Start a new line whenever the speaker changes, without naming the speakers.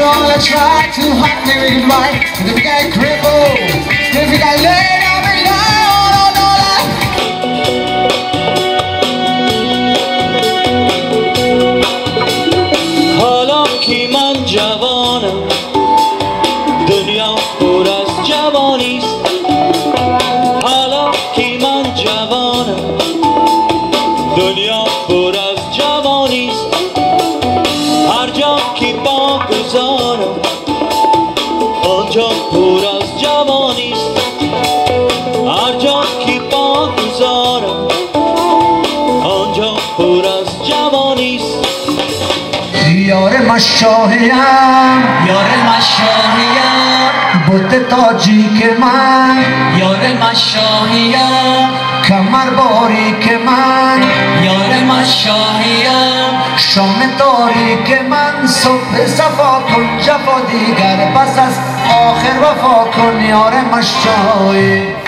all I try to hide me with right. And if you got crippled, if you got laid up and down,
حالا که من جوانم دنیا پر از جوانیست. حالا که من جوانم دنیا پر از جوانیست. هر جا که پا گذارم آنجا پر از جوانیست. هر جا که پا گذارم آنجا پر از جوانیست.
یار مشاهیم
یار مشاهیم
بت تاجیک من
یار مشاهیم
کمر باریک من
یار مشاهیم
شام تاریک من صبح صفا کن جفا دیگر پس از آخر وفا کن یار مشاهی